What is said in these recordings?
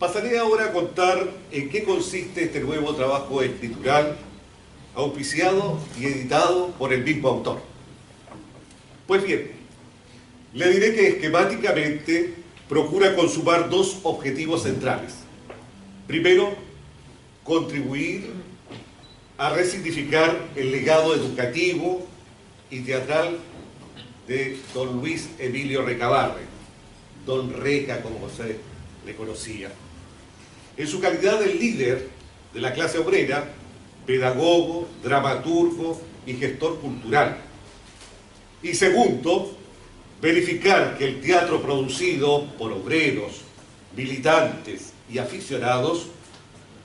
Pasaré ahora a contar en qué consiste este nuevo trabajo escritural, auspiciado y editado por el mismo autor. Pues bien, le diré que esquemáticamente procura consumar dos objetivos centrales. Primero, contribuir a resignificar el legado educativo y teatral de don Luis Emilio Recabarren, don Reca como se le conocía, en su calidad de líder de la clase obrera, pedagogo, dramaturgo y gestor cultural. Y segundo, verificar que el teatro producido por obreros, militantes y aficionados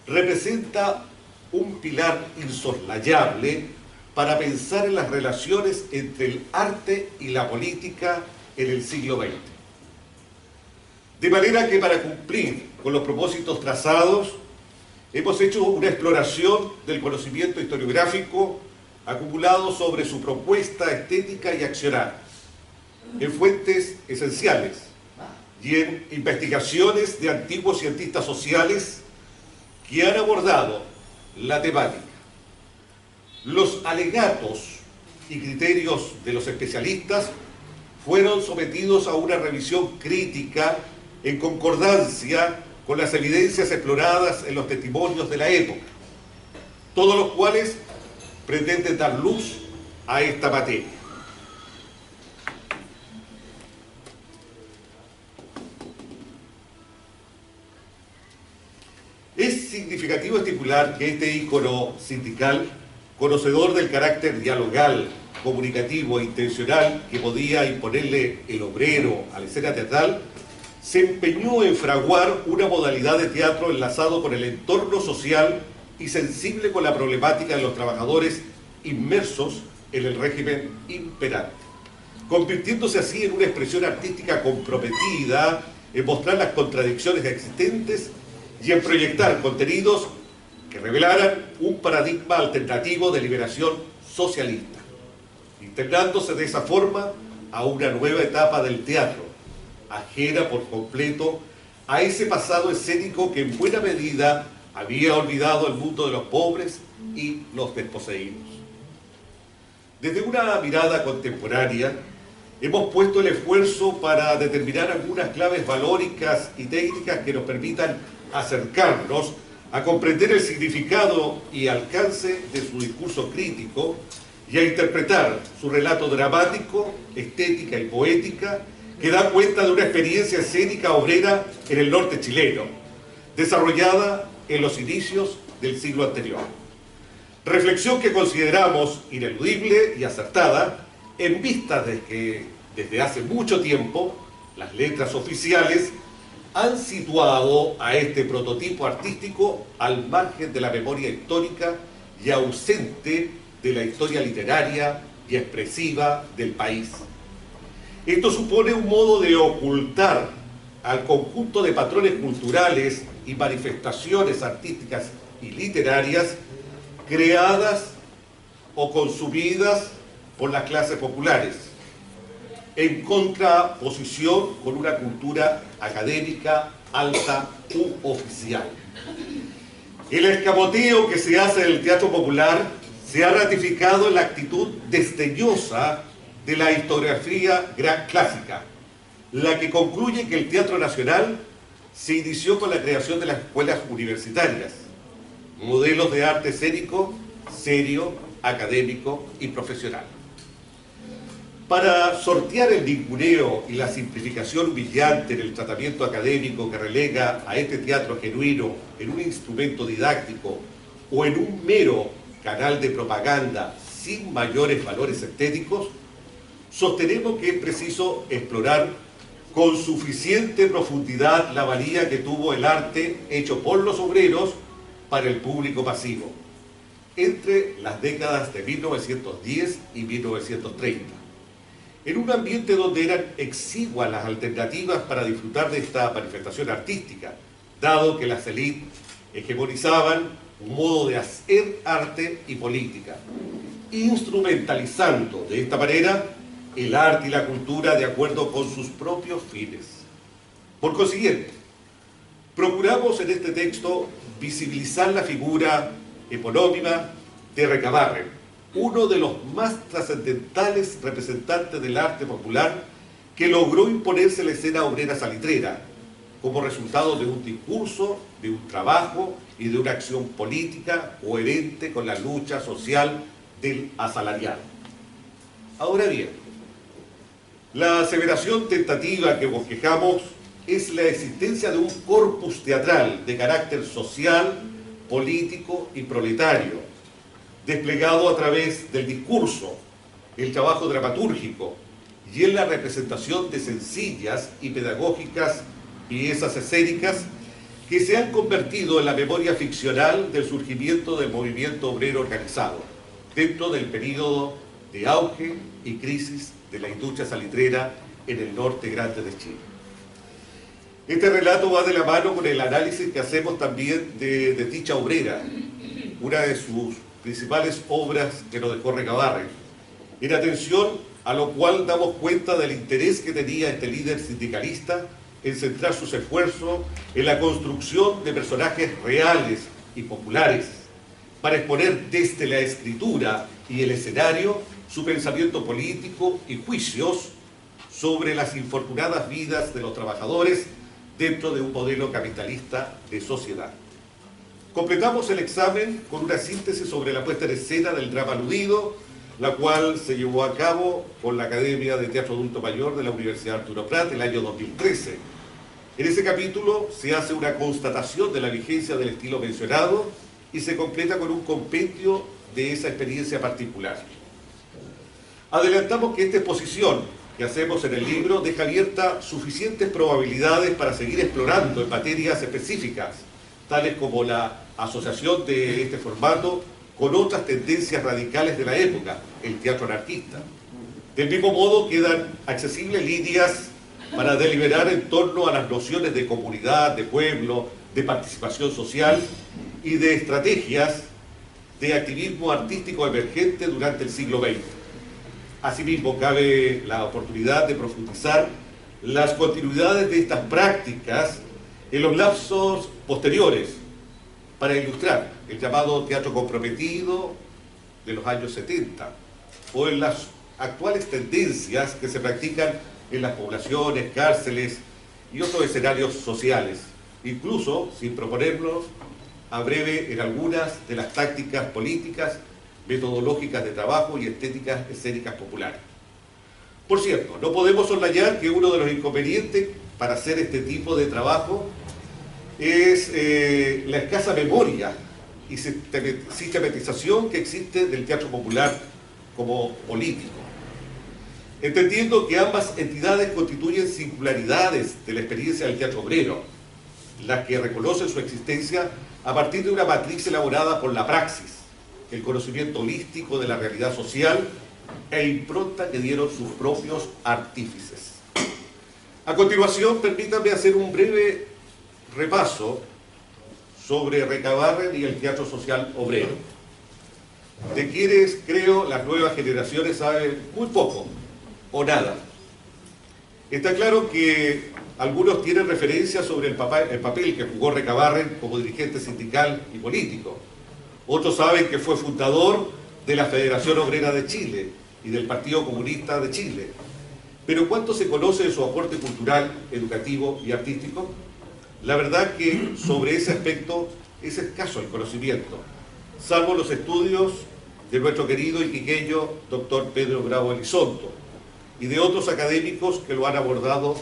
representa un pilar insoslayable para pensar en las relaciones entre el arte y la política en el siglo XX. De manera que para cumplir con los propósitos trazados, hemos hecho una exploración del conocimiento historiográfico acumulado sobre su propuesta estética y accionar, en fuentes esenciales y en investigaciones de antiguos cientistas sociales que han abordado la temática. Los alegatos y criterios de los especialistas fueron sometidos a una revisión crítica en concordancia con las evidencias exploradas en los testimonios de la época, todos los cuales pretenden dar luz a esta materia. Es significativo estipular que este ícono sindical, conocedor del carácter dialogal, comunicativo e intencional que podía imponerle el obrero a la escena teatral, se empeñó en fraguar una modalidad de teatro enlazado con el entorno social y sensible con la problemática de los trabajadores inmersos en el régimen imperante, convirtiéndose así en una expresión artística comprometida en mostrar las contradicciones existentes y en proyectar contenidos que revelaran un paradigma alternativo de liberación socialista, integrándose de esa forma a una nueva etapa del teatro, ajena por completo a ese pasado escénico que en buena medida había olvidado el mundo de los pobres y los desposeídos. Desde una mirada contemporánea, hemos puesto el esfuerzo para determinar algunas claves valóricas y técnicas que nos permitan acercarnos a comprender el significado y alcance de su discurso crítico y a interpretar su relato dramático, estética y poética que da cuenta de una experiencia escénica obrera en el norte chileno, desarrollada en los inicios del siglo anterior. Reflexión que consideramos ineludible y acertada en vista de que desde hace mucho tiempo las letras oficiales han situado a este prototipo artístico al margen de la memoria histórica y ausente de la historia literaria y expresiva del país. Esto supone un modo de ocultar al conjunto de patrones culturales y manifestaciones artísticas y literarias creadas o consumidas por las clases populares, en contraposición con una cultura académica alta u oficial. El escamoteo que se hace del teatro popular se ha ratificado en la actitud desdeñosa de la historiografía clásica, la que concluye que el teatro nacional se inició con la creación de las escuelas universitarias, modelos de arte escénico, serio, académico y profesional. Para sortear el ninguneo y la simplificación humillante en el tratamiento académico que relega a este teatro genuino en un instrumento didáctico o en un mero canal de propaganda sin mayores valores estéticos, sostenemos que es preciso explorar con suficiente profundidad la valía que tuvo el arte hecho por los obreros para el público masivo entre las décadas de 1910 y 1930, en un ambiente donde eran exiguas las alternativas para disfrutar de esta manifestación artística, dado que las élites hegemonizaban un modo de hacer arte y política, instrumentalizando de esta manera el arte y la cultura de acuerdo con sus propios fines. Por consiguiente, Procuramos en este texto visibilizar la figura epónima de Recabarren, uno de los más trascendentales representantes del arte popular que logró imponerse en la escena obrera salitrera, como resultado de un discurso, de un trabajo y de una acción política coherente con la lucha social del asalariado. Ahora bien, la aseveración tentativa que bosquejamos es la existencia de un corpus teatral de carácter social, político y proletario, desplegado a través del discurso, el trabajo dramatúrgico y en la representación de sencillas y pedagógicas piezas escénicas que se han convertido en la memoria ficcional del surgimiento del movimiento obrero organizado, dentro del período de auge y crisis de la industria salitrera en el norte grande de Chile. Este relato va de la mano con el análisis que hacemos también de dicha obrera, una de sus principales obras que nos dejó Recabarren, en atención a lo cual damos cuenta del interés que tenía este líder sindicalista en centrar sus esfuerzos en la construcción de personajes reales y populares, para exponer desde la escritura y el escenario su pensamiento político y juicios sobre las infortunadas vidas de los trabajadores dentro de un modelo capitalista de sociedad. Completamos el examen con una síntesis sobre la puesta en escena del drama aludido, la cual se llevó a cabo con la Academia de Teatro Adulto Mayor de la Universidad Arturo Prat el año 2013. En ese capítulo se hace una constatación de la vigencia del estilo mencionado y se completa con un compendio de esa experiencia particular. Adelantamos que esta exposición que hacemos en el libro deja abierta suficientes probabilidades para seguir explorando en materias específicas, tales como la asociación de este formato con otras tendencias radicales de la época, el teatro anarquista. Del mismo modo quedan accesibles líneas para deliberar en torno a las nociones de comunidad, de pueblo, de participación social y de estrategias de activismo artístico emergente durante el siglo XX. Asimismo, cabe la oportunidad de profundizar las continuidades de estas prácticas en los lapsos posteriores para ilustrar el llamado teatro comprometido de los años 70 o en las actuales tendencias que se practican en las poblaciones, cárceles y otros escenarios sociales, incluso sin proponernos a breve en algunas de las tácticas políticas, metodológicas de trabajo y estéticas escénicas populares. Por cierto, no podemos soslayar que uno de los inconvenientes para hacer este tipo de trabajo es la escasa memoria y sistematización que existe del teatro popular como político. Entendiendo que ambas entidades constituyen singularidades de la experiencia del teatro obrero, las que reconocen su existencia a partir de una matriz elaborada por la praxis, el conocimiento holístico de la realidad social e impronta que dieron sus propios artífices. A continuación, permítanme hacer un breve repaso sobre Recabarren y el teatro social obrero, de quienes creo las nuevas generaciones saben muy poco o nada. Está claro que algunos tienen referencia sobre el papel que jugó Recabarren como dirigente sindical y político. Otros saben que fue fundador de la Federación Obrera de Chile y del Partido Comunista de Chile. Pero ¿cuánto se conoce de su aporte cultural, educativo y artístico? La verdad que sobre ese aspecto es escaso el conocimiento, salvo los estudios de nuestro querido iquiqueño doctor Pedro Bravo Elizondo y de otros académicos que lo han abordado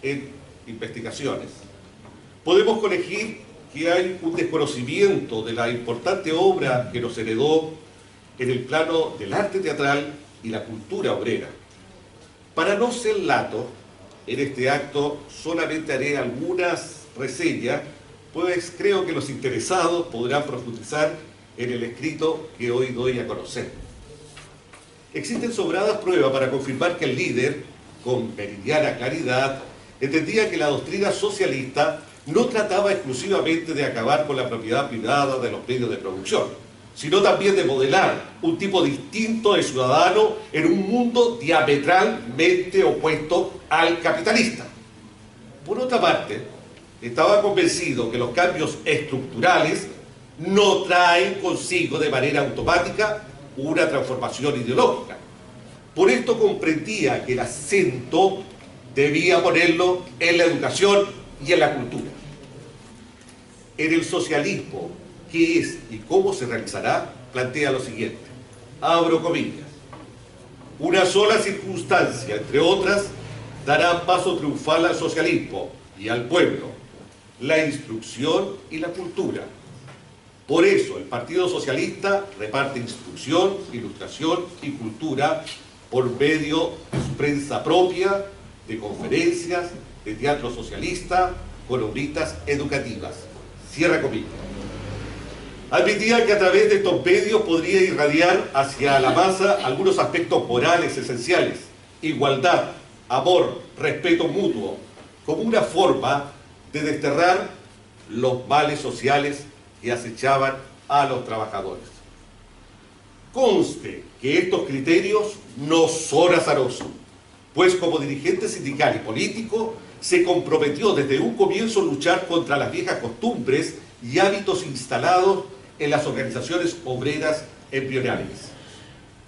en investigaciones. Podemos colegir que hay un desconocimiento de la importante obra que nos heredó en el plano del arte teatral y la cultura obrera. Para no ser lato, en este acto solamente haré algunas reseñas, pues creo que los interesados podrán profundizar en el escrito que hoy doy a conocer. Existen sobradas pruebas para confirmar que el líder, con meridiana claridad, entendía que la doctrina socialista no trataba exclusivamente de acabar con la propiedad privada de los medios de producción, sino también de modelar un tipo distinto de ciudadano en un mundo diametralmente opuesto al capitalista. Por otra parte, estaba convencido que los cambios estructurales no traen consigo de manera automática una transformación ideológica. Por esto comprendía que el acento debía ponerlo en la educación y en la cultura. En el socialismo, ¿qué es y cómo se realizará? Plantea lo siguiente, abro comillas: una sola circunstancia, entre otras, dará paso triunfal al socialismo y al pueblo: la instrucción y la cultura. Por eso el Partido Socialista reparte instrucción, ilustración y cultura por medio de su prensa propia, de conferencias, de teatro socialista, con obritas educativas. Cierra comillas. Admitía que a través de estos medios podría irradiar hacia la masa algunos aspectos morales esenciales: igualdad, amor, respeto mutuo, como una forma de desterrar los males sociales que acechaban a los trabajadores. Conste que estos criterios no son azarosos, pues como dirigente sindical y político se comprometió desde un comienzo a luchar contra las viejas costumbres y hábitos instalados en las organizaciones obreras embrionarias.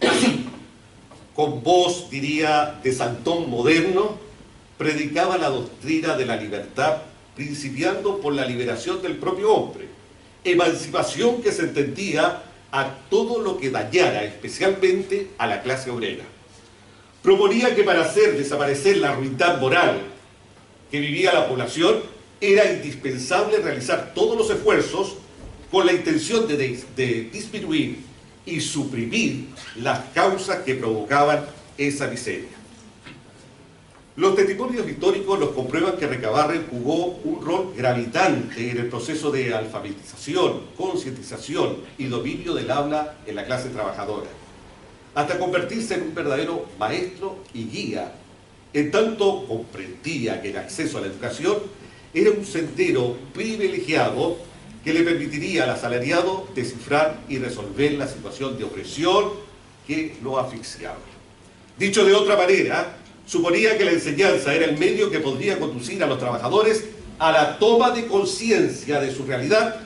Así, con voz, diría, de santón moderno, predicaba la doctrina de la libertad, principiando por la liberación del propio hombre, emancipación que se entendía a todo lo que dañara especialmente a la clase obrera. Proponía que para hacer desaparecer la ruindad moral que vivía la población era indispensable realizar todos los esfuerzos con la intención de disminuir y suprimir las causas que provocaban esa miseria. Los testimonios históricos nos comprueban que Recabarren jugó un rol gravitante en el proceso de alfabetización, concientización y dominio del habla en la clase trabajadora, hasta convertirse en un verdadero maestro y guía, en tanto comprendía que el acceso a la educación era un sendero privilegiado que le permitiría al asalariado descifrar y resolver la situación de opresión que lo asfixiaba. Dicho de otra manera, suponía que la enseñanza era el medio que podría conducir a los trabajadores a la toma de conciencia de su realidad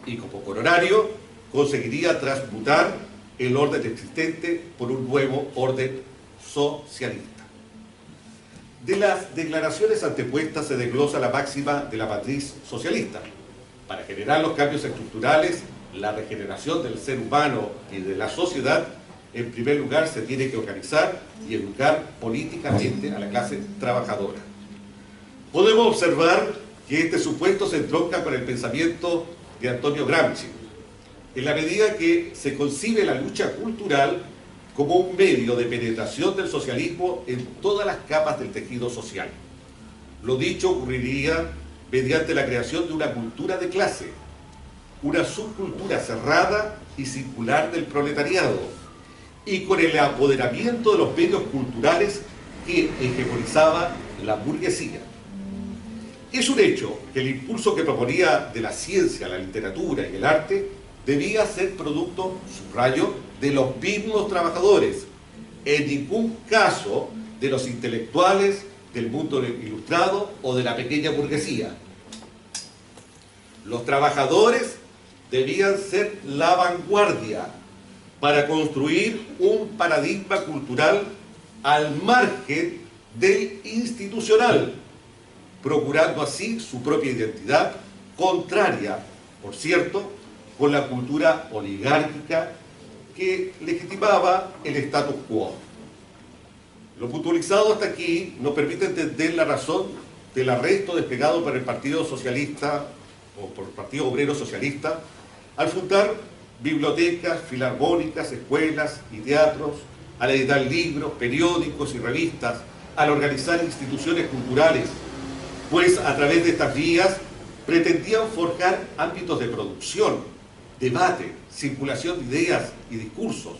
y, como coronario, conseguiría transmutar el orden existente por un nuevo orden socialista. De las declaraciones antepuestas se desglosa la máxima de la matriz socialista. Para generar los cambios estructurales, la regeneración del ser humano y de la sociedad, en primer lugar se tiene que organizar y educar políticamente a la clase trabajadora. Podemos observar que este supuesto se entronca con el pensamiento de Antonio Gramsci, en la medida que se concibe la lucha cultural como un medio de penetración del socialismo en todas las capas del tejido social. Lo dicho ocurriría mediante la creación de una cultura de clase, una subcultura cerrada y circular del proletariado, y con el apoderamiento de los medios culturales que hegemonizaba la burguesía. Es un hecho que el impulso que proponía de la ciencia, la literatura y el arte debía ser producto, subrayo, de los mismos trabajadores, en ningún caso de los intelectuales, del mundo ilustrado o de la pequeña burguesía. Los trabajadores debían ser la vanguardia para construir un paradigma cultural al margen del institucional, procurando así su propia identidad, contraria, por cierto, con la cultura oligárquica que legitimaba el status quo. Lo puntualizado hasta aquí nos permite entender la razón del arresto desplegado por el Partido Socialista o por el Partido Obrero Socialista al fundar bibliotecas, filarmónicas, escuelas y teatros, al editar libros, periódicos y revistas, al organizar instituciones culturales, pues a través de estas vías pretendían forjar ámbitos de producción, debate, circulación de ideas y discursos,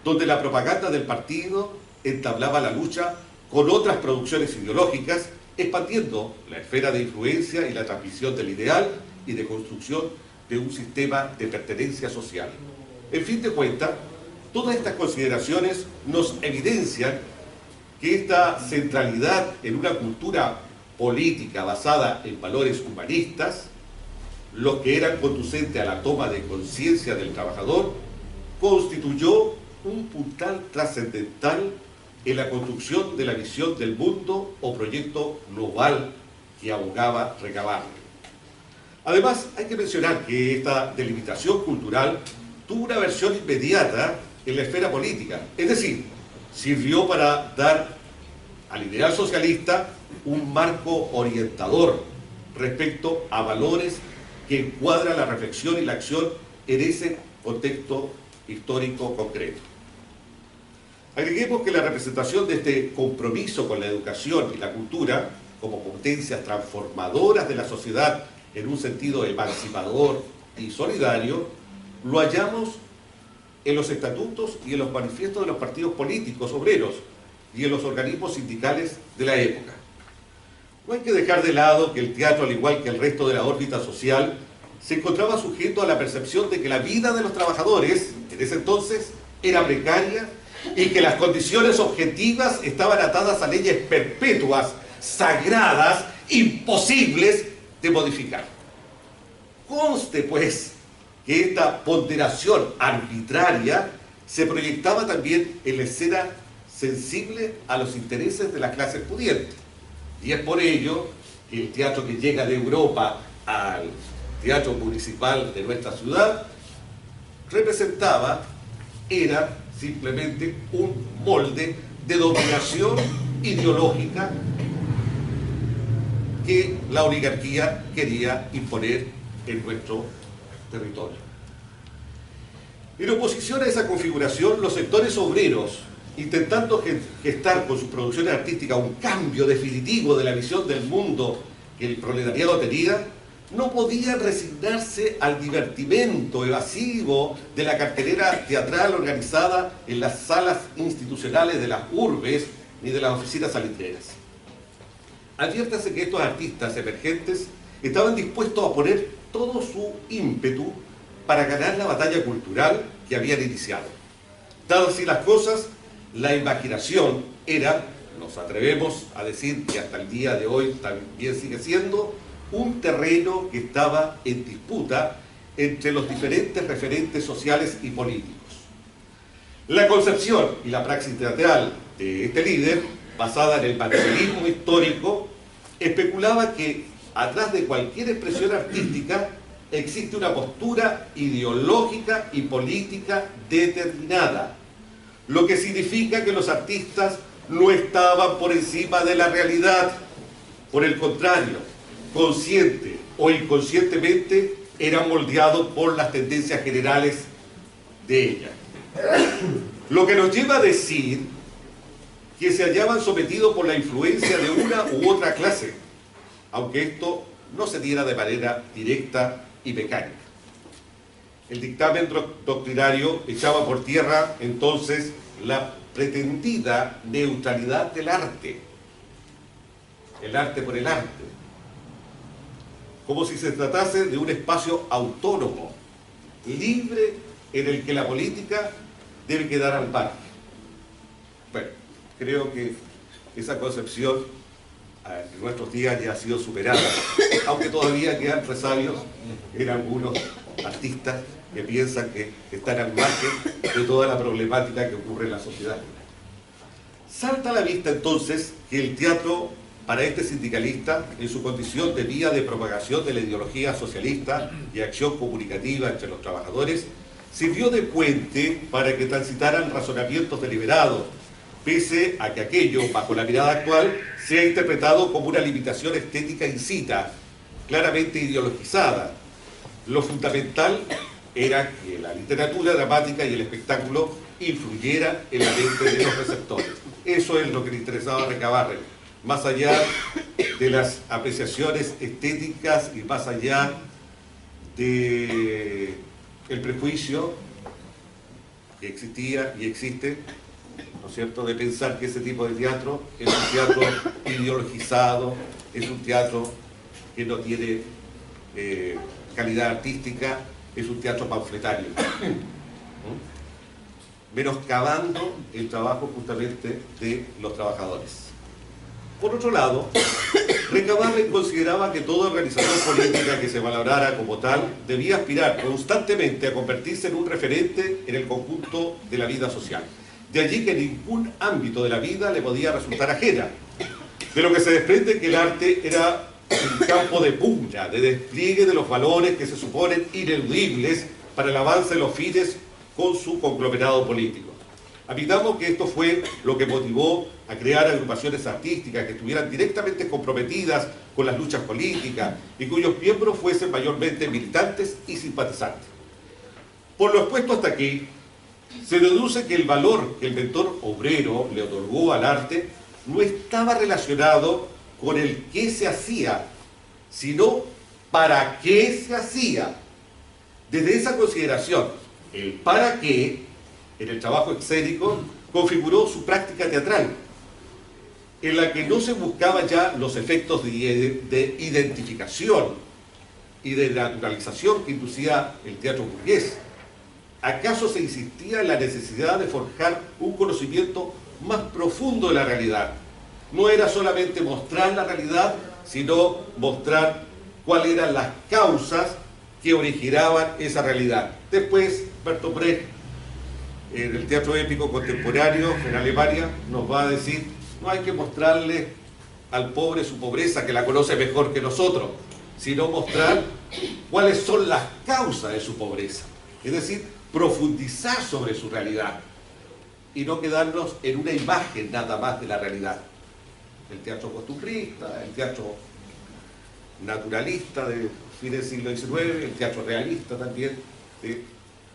donde la propaganda del partido entablaba la lucha con otras producciones ideológicas, expandiendo la esfera de influencia y la transmisión del ideal y de construcción de un sistema de pertenencia social. En fin de cuentas, todas estas consideraciones nos evidencian que esta centralidad en una cultura política basada en valores humanistas, los que eran conducentes a la toma de conciencia del trabajador, constituyó un puntal trascendental en la construcción de la visión del mundo o proyecto global que abogaba recabarle. Además, hay que mencionar que esta delimitación cultural tuvo una versión inmediata en la esfera política, es decir, sirvió para dar al ideal socialista un marco orientador respecto a valores que encuadran la reflexión y la acción en ese contexto histórico concreto. Agreguemos que la representación de este compromiso con la educación y la cultura como potencias transformadoras de la sociedad en un sentido emancipador y solidario, lo hallamos en los estatutos y en los manifiestos de los partidos políticos obreros y en los organismos sindicales de la época. No hay que dejar de lado que el teatro, al igual que el resto de la órbita social, se encontraba sujeto a la percepción de que la vida de los trabajadores, en ese entonces, era precaria y que las condiciones objetivas estaban atadas a leyes perpetuas, sagradas, imposibles de modificar. Conste, pues, que esta ponderación arbitraria se proyectaba también en la escena sensible a los intereses de las clases pudientes. Y es por ello que el teatro que llega de Europa al teatro municipal de nuestra ciudad era simplemente un molde de dominación ideológica que la oligarquía quería imponer en nuestro territorio. En oposición a esa configuración, los sectores obreros, intentando gestar con sus producciones artísticas un cambio definitivo de la visión del mundo que el proletariado tenía, no podían resignarse al divertimento evasivo de la cartelera teatral organizada en las salas institucionales de las urbes ni de las oficinas salitreras. Adviértase que estos artistas emergentes estaban dispuestos a poner todo su ímpetu para ganar la batalla cultural que habían iniciado. Dadas así las cosas, la imaginación era, nos atrevemos a decir que hasta el día de hoy también sigue siendo, un terreno que estaba en disputa entre los diferentes referentes sociales y políticos. La concepción y la praxis teatral de este líder, basada en el materialismo histórico, especulaba que atrás de cualquier expresión artística existe una postura ideológica y política determinada, lo que significa que los artistas no estaban por encima de la realidad. Por el contrario, consciente o inconscientemente eran moldeados por las tendencias generales de ella. Lo que nos lleva a decir que se hallaban sometidos por la influencia de una u otra clase, aunque esto no se diera de manera directa y mecánica. El dictamen doctrinario echaba por tierra entonces la pretendida neutralidad del arte, el arte por el arte, como si se tratase de un espacio autónomo, libre, en el que la política debe quedar al margen. Bueno, creo que esa concepción en nuestros días ya ha sido superada, aunque todavía quedan resabios en algunos artistas que piensan que están al margen de toda la problemática que ocurre en la sociedad. Salta a la vista entonces que el teatro, para este sindicalista, en su condición de vía de propagación de la ideología socialista y acción comunicativa entre los trabajadores, sirvió de puente para que transitaran razonamientos deliberados, pese a que aquello, bajo la mirada actual, sea interpretado como una limitación estética incita, claramente ideologizada. Lo fundamental era que la literatura dramática y el espectáculo influyeran en la mente de los receptores. Eso es lo que le interesaba a Recabarren, más allá de las apreciaciones estéticas y más allá de el prejuicio que existía y existe, ¿no es cierto?, de pensar que ese tipo de teatro es un teatro ideologizado, es un teatro que no tiene calidad artística, es un teatro panfletario, menoscabando el trabajo justamente de los trabajadores. Por otro lado, Recabarren consideraba que toda organización política que se valorara como tal debía aspirar constantemente a convertirse en un referente en el conjunto de la vida social. De allí que ningún ámbito de la vida le podía resultar ajena. De lo que se desprende que el arte era un campo de pugna, de despliegue de los valores que se suponen ineludibles para el avance de los fines con su conglomerado político. Admitamos que esto fue lo que motivó a crear agrupaciones artísticas que estuvieran directamente comprometidas con las luchas políticas y cuyos miembros fuesen mayormente militantes y simpatizantes. Por lo expuesto hasta aquí, se deduce que el valor que el mentor obrero le otorgó al arte no estaba relacionado con el qué se hacía, sino para qué se hacía. Desde esa consideración, el para qué, en el trabajo escénico, configuró su práctica teatral, en la que no se buscaban ya los efectos de identificación y de naturalización que inducía el teatro burgués. ¿Acaso se insistía en la necesidad de forjar un conocimiento más profundo de la realidad? No era solamente mostrar la realidad, sino mostrar cuáles eran las causas que originaban esa realidad. Después, Bertolt Brecht, en el teatro épico contemporáneo en Alemania, nos va a decir: no hay que mostrarle al pobre su pobreza, que la conoce mejor que nosotros, sino mostrar cuáles son las causas de su pobreza. Es decir, profundizar sobre su realidad y no quedarnos en una imagen nada más de la realidad. El teatro costumbrista, el teatro naturalista de fines del siglo XIX, el teatro realista también de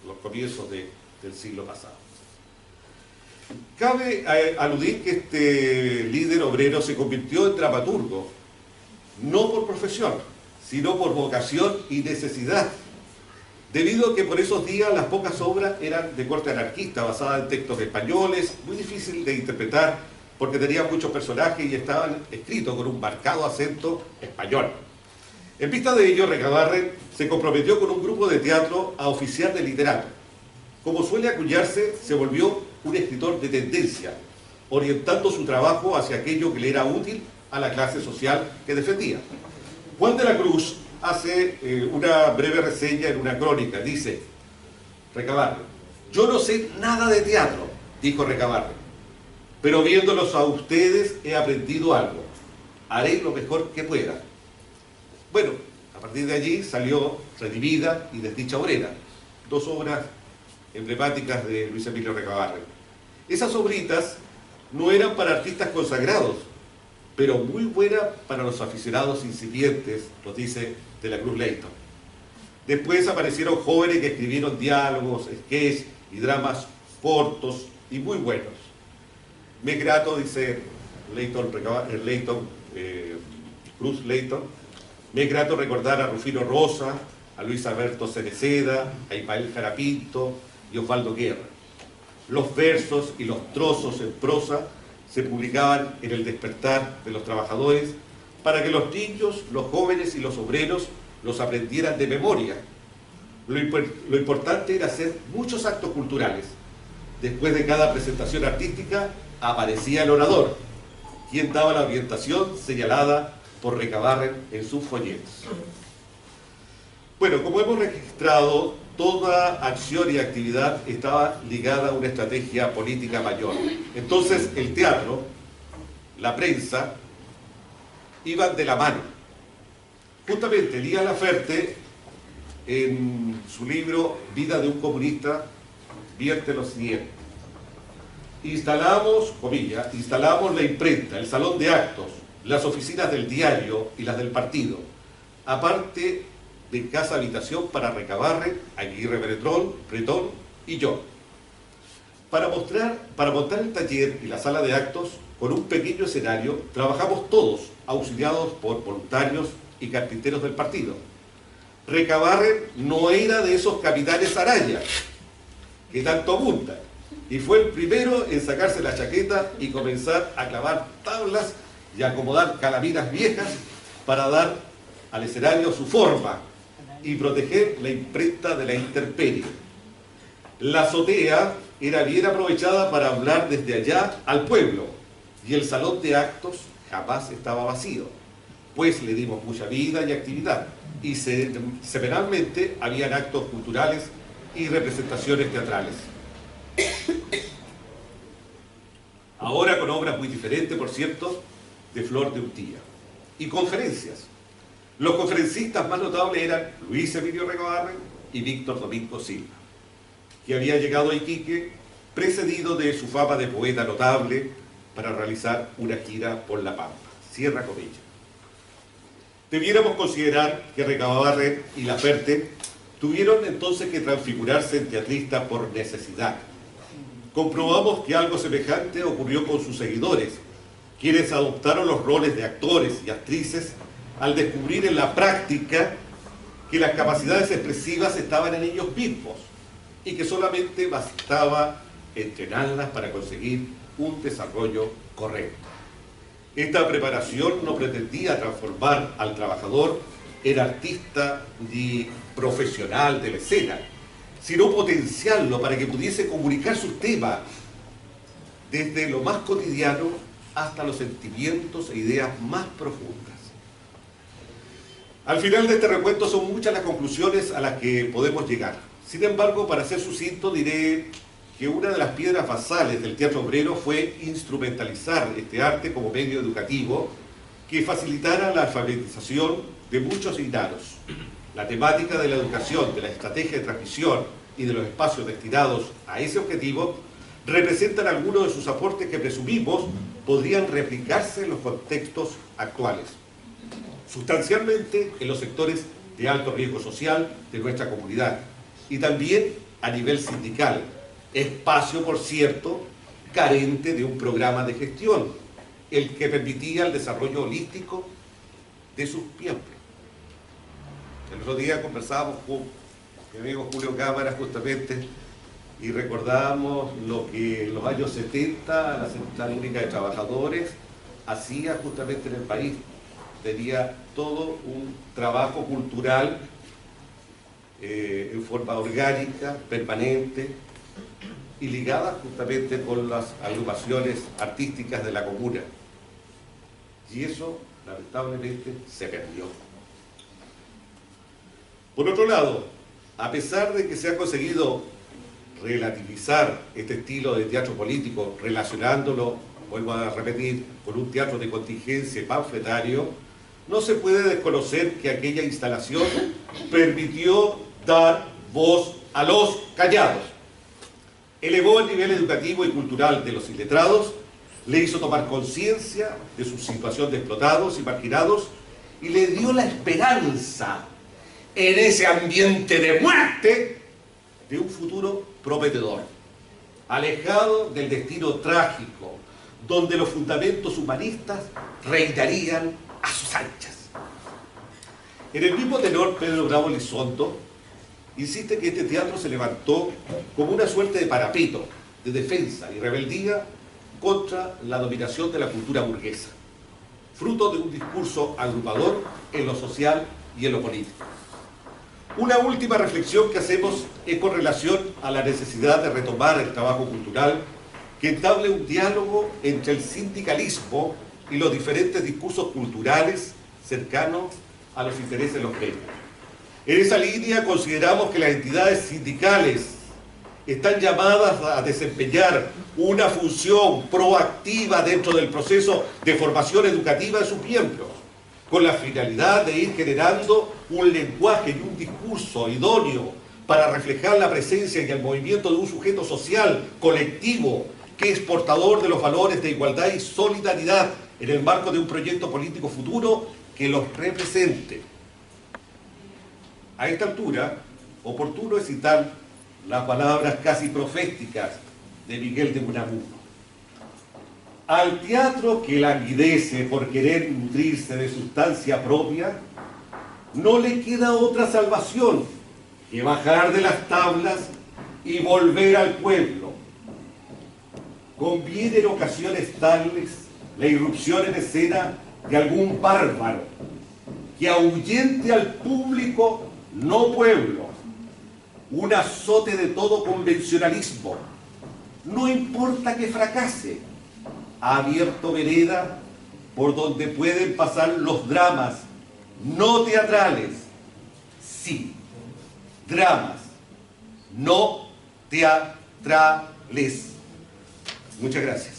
los comienzos del siglo pasado. Cabe aludir que este líder obrero se convirtió en dramaturgo, no por profesión, sino por vocación y necesidad, debido a que por esos días las pocas obras eran de corte anarquista, basadas en textos españoles, muy difícil de interpretar porque tenían muchos personajes y estaban escritos con un marcado acento español. En vista de ello, Recabarren se comprometió con un grupo de teatro a oficiar de literato. Como suele acuñarse, se volvió un escritor de tendencia, orientando su trabajo hacia aquello que le era útil a la clase social que defendía. Juan de la Cruz hace una breve reseña en una crónica. Dice Recabarren: yo no sé nada de teatro, dijo Recabarren, pero viéndolos a ustedes he aprendido algo. Haré lo mejor que pueda. Bueno, a partir de allí salió Redimida y Desdicha Obrera, dos obras emblemáticas de Luis Emilio Recabarren. Esas obritas no eran para artistas consagrados, pero muy buenas para los aficionados incipientes, nos dice de la Cruz Leighton. Después aparecieron jóvenes que escribieron diálogos, sketches y dramas cortos y muy buenos. Me es grato, dice Cruz Leighton, me es grato recordar a Rufino Rosa, a Luis Alberto Cereceda, a Ismael Jarapinto y Osvaldo Guerra. Los versos y los trozos en prosa se publicaban en El Despertar de los Trabajadores para que los niños, los jóvenes y los obreros los aprendieran de memoria. Lo importante era hacer muchos actos culturales. Después de cada presentación artística aparecía el orador, quien daba la orientación señalada por Recabarren en sus folletos. Bueno, como hemos registrado, toda acción y actividad estaba ligada a una estrategia política mayor. Entonces el teatro, la prensa, iban de la mano. Justamente Elías Laferte, en su libro Vida de un comunista, vierte lo siguiente: instalamos, comillas, instalamos la imprenta, el salón de actos, las oficinas del diario y las del partido, aparte de casa habitación para Recabarren, Aguirre Bretón y yo. Para montar el taller y la sala de actos, con un pequeño escenario, trabajamos todos, auxiliados por voluntarios y carpinteros del partido. Recabarren no era de esos capitanes arañas que tanto abundan, y fue el primero en sacarse la chaqueta y comenzar a clavar tablas y acomodar calaminas viejas para dar al escenario su forma y proteger la imprenta de la intemperie. La azotea era bien aprovechada para hablar desde allá al pueblo, y el salón de actos jamás estaba vacío. Después le dimos mucha vida y actividad, y semanalmente habían actos culturales y representaciones teatrales. Ahora con obras muy diferentes, por cierto, de Flor de Untilla. Y conferencias. Los conferencistas más notables eran Luis Emilio Recabarren y Víctor Domingo Silva, que había llegado a Iquique precedido de su fama de poeta notable para realizar una gira por La Pampa. Cierra comillas. Debiéramos considerar que Recabarren y Laferte tuvieron entonces que transfigurarse en teatristas por necesidad. Comprobamos que algo semejante ocurrió con sus seguidores, quienes adoptaron los roles de actores y actrices al descubrir en la práctica que las capacidades expresivas estaban en ellos mismos y que solamente bastaba entrenarlas para conseguir un desarrollo correcto. Esta preparación no pretendía transformar al trabajador en artista ni profesional de la escena, sino potenciarlo para que pudiese comunicar sus temas desde lo más cotidiano hasta los sentimientos e ideas más profundas. Al final de este recuento son muchas las conclusiones a las que podemos llegar. Sin embargo, para ser sucinto, diré que una de las piedras basales del teatro obrero fue instrumentalizar este arte como medio educativo que facilitara la alfabetización de muchos ignaros. La temática de la educación, de la estrategia de transmisión y de los espacios destinados a ese objetivo representan algunos de sus aportes que presumimos podrían replicarse en los contextos actuales, sustancialmente en los sectores de alto riesgo social de nuestra comunidad y también a nivel sindical, espacio, por cierto, carente de un programa de gestión, el que permitía el desarrollo holístico de sus miembros. El otro día conversábamos con mi amigo Julio Cámara justamente y recordábamos lo que en los años 70 la Central Única de Trabajadores hacía justamente en el país. Tenía todo un trabajo cultural en forma orgánica, permanente y ligada justamente con las agrupaciones artísticas de la comuna. Y eso, lamentablemente, se perdió. Por otro lado, a pesar de que se ha conseguido relativizar este estilo de teatro político, relacionándolo, vuelvo a repetir, con un teatro de contingencia y panfletario, no se puede desconocer que aquella instalación permitió dar voz a los callados. Elevó el nivel educativo y cultural de los iletrados, le hizo tomar conciencia de su situación de explotados y marginados y le dio la esperanza en ese ambiente de muerte de un futuro prometedor, alejado del destino trágico, donde los fundamentos humanistas reinarían a sus anchas. En el mismo tenor, Pedro Bravo Elizondo insiste que este teatro se levantó como una suerte de parapeto, de defensa y rebeldía contra la dominación de la cultura burguesa, fruto de un discurso agrupador en lo social y en lo político. Una última reflexión que hacemos es con relación a la necesidad de retomar el trabajo cultural que entable un diálogo entre el sindicalismo y los diferentes discursos culturales cercanos a los intereses de los gremios. En esa línea consideramos que las entidades sindicales están llamadas a desempeñar una función proactiva dentro del proceso de formación educativa de sus miembros, con la finalidad de ir generando un lenguaje y un discurso idóneo para reflejar la presencia y el movimiento de un sujeto social, colectivo, que es portador de los valores de igualdad y solidaridad en el marco de un proyecto político futuro que los represente. A esta altura, oportuno es citar las palabras casi proféticas de Miguel de Unamuno. Al teatro que languidece por querer nutrirse de sustancia propia, no le queda otra salvación que bajar de las tablas y volver al pueblo. Conviene en ocasiones tales la irrupción en escena de algún bárbaro que ahuyente al público, no pueblo, un azote de todo convencionalismo. No importa que fracase, ha abierto vereda por donde pueden pasar los dramas, no teatrales, sí, dramas, no teatrales. Muchas gracias.